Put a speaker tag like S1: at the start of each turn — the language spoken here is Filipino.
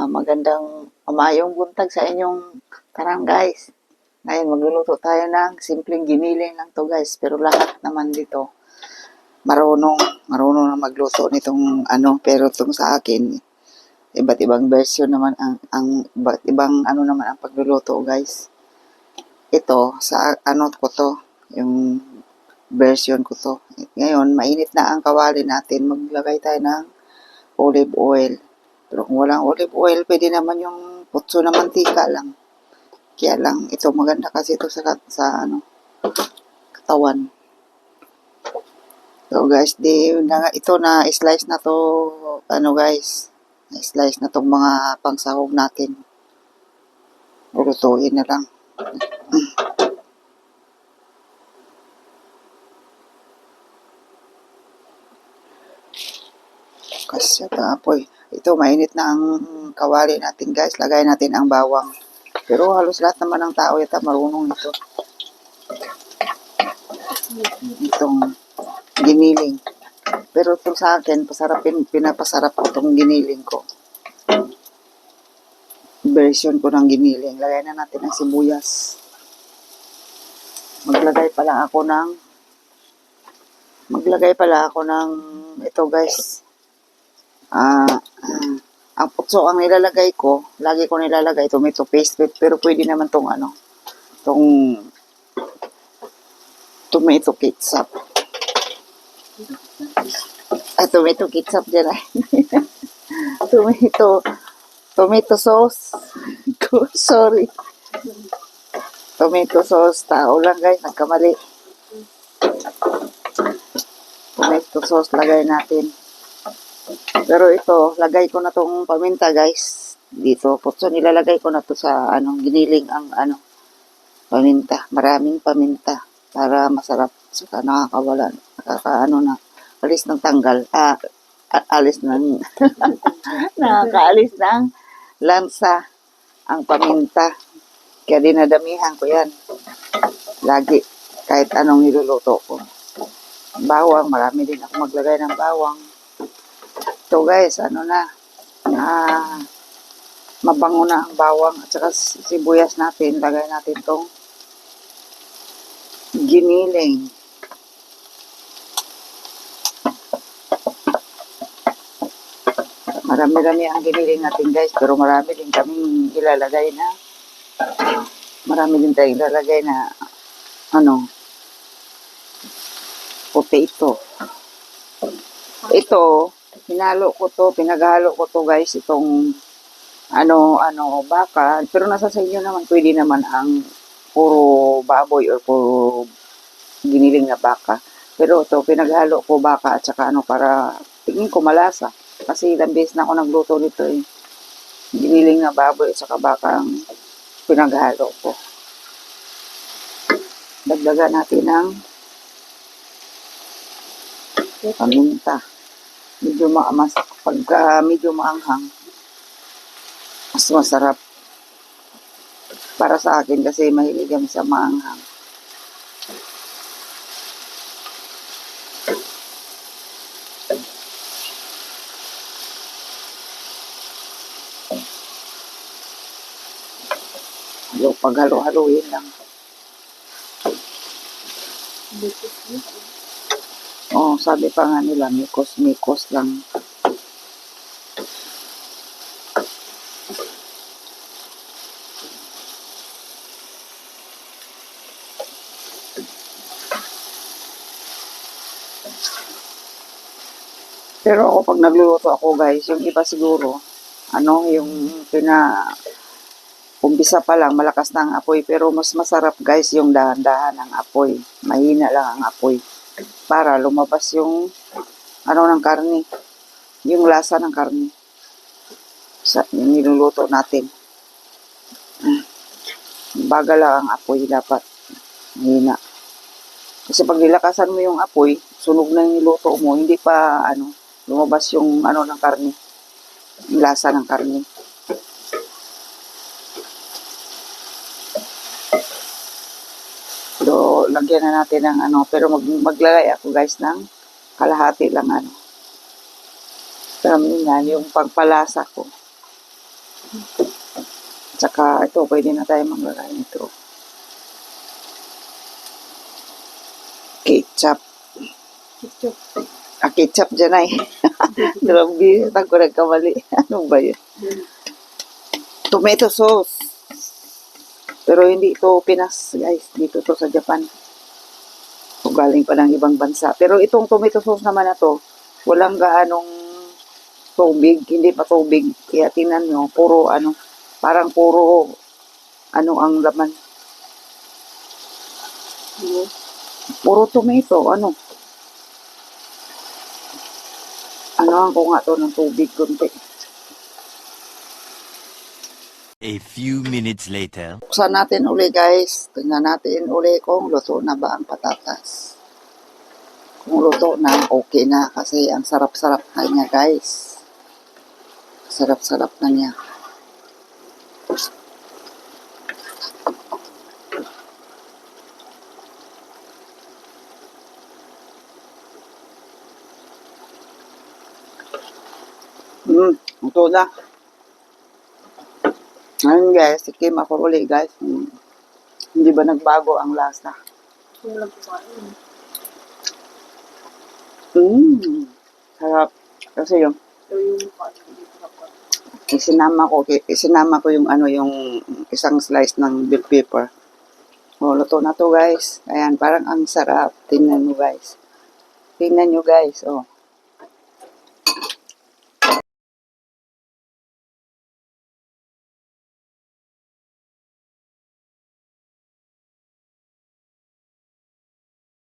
S1: Magandang umayong buntag sa inyong tarang guys. Ngayon magluluto tayo ng simpleng giniling lang to guys. Pero lahat naman dito marunong na magluto nitong ano. Pero itong sa akin, iba't ibang version naman ang iba't ibang ano naman ang pagluluto guys. Ito, sa ano ko to, yung version ko to. Ngayon, mainit na ang kawali natin. Maglagay tayo ng olive oil. Pero kung walang olive oil, pwede naman yung putso na mantika lang. Kaya lang, ito maganda kasi ito sa ano, katawan. So guys, ito na slice na to, ano guys, slice na tong mga pangsahog natin. Lutuin na lang. Kasi apoy. Ito, mainit na ang kawali natin guys. Lagay natin ang bawang. Pero halos lahat naman ng tao yata marunong ito. Itong giniling. Pero ito sa akin, pinapasarap ko itong giniling ko. Version ko ng giniling. Lagay na natin ang sibuyas. Maglagay pala ako ng ito guys. Ang putso ang nilalagay ko, lagi ko nilalagay tomato paste, pero pwede naman tong ano, tong tomato ketchup. Tomato ketchup dyan ay. Tomato sauce. Sorry. Tomato sauce. Tao lang guys, nagkamali. Tomato sauce lagay natin. Pero ito, lagay ko na tong paminta guys. Dito, putso nilalagay ko na to sa anong giniling ang ano, paminta. Maraming paminta para masarap. Saka nakakawala, na, alis ng tanggal. Alis ng, nakakaalis ng lansa ang paminta. Kaya dinadamihan ko yan. Lagi, kahit anong niluluto ko. Bawang, marami din ako maglagay ng bawang. Ito guys, ano na, mabango na ang bawang at saka sibuyas natin. Lagay natin tong giniling. Marami-rami ang giniling natin guys, pero marami din kaming ilalagay na ano, potato. Ito, pinaghalo ko to guys, itong baka, pero nasa sa inyo naman, pwede naman ang puro baboy or puro giniling na baka. Pero ito, pinaghalo ko baka at saka para tingin ko malasa. Kasi ilang beses na ako nagluto nito eh. Giniling na baboy at saka baka ang pinaghalo ko. Dagdagan natin ng paminta. Pagka medyo maanghang, mas masarap. Para sa akin kasi mahilig kami sa maanghang. Yung paghalo-haloin lang. Sabi pa nga nila, mikos lang. Pero ako pag nagluluto ako guys, yung iba siguro, yung umpisa pa lang, malakas na ang apoy. Pero mas masarap guys yung dahan-dahan ng apoy. Mahina lang ang apoy. Para lumabas yung ng karne. Yung lasa ng karne. Yung niluluto natin. Bagal lang ang apoy dapat. Mahina. Kasi pag nilakasan mo yung apoy, sunog na yung niluto mo, hindi pa lumabas yung ng karne. Yung lasa ng karne. So, lagyan na natin ng pero maglalagay ako guys ng kalahati lang Pero yun yung pagpalasa ko. Tsaka ito, pwede na tayo maglagay nito. Ketchup.
S2: Ketchup.
S1: Ketchup dyan ay. Grabe, ako nagkamali. Ano ba yun? Tomato sauce. Pero hindi ito Pinas, guys. Dito to sa Japan. So, galing pa ng ibang bansa. Pero itong tomato sauce naman na to, walang gaanong tubig. Hindi pa tubig. Kaya tingnan nyo, puro parang puro ang laman. Puro tomato, ko nga to ng tubig kunti.
S3: A few minutes later.
S1: Buksan natin uli guys. Tingnan natin uli kung luto na ba ang patatas. Kung luto na, okay na. Kasi ang sarap-sarap na niya guys. Sarap-sarap na niya. Luto na. Ayun guys, tikim ako uli guys. Hindi ba nagbago ang lasa?
S2: Walang kumain.
S1: Sarap. Kasi yung
S2: Ito yung paano dito ako.
S1: isinama ko yung yung isang slice ng bell pepper. Luto na to guys. Ayan, parang ang sarap. Tingnan nyo guys. Tingnan nyo guys.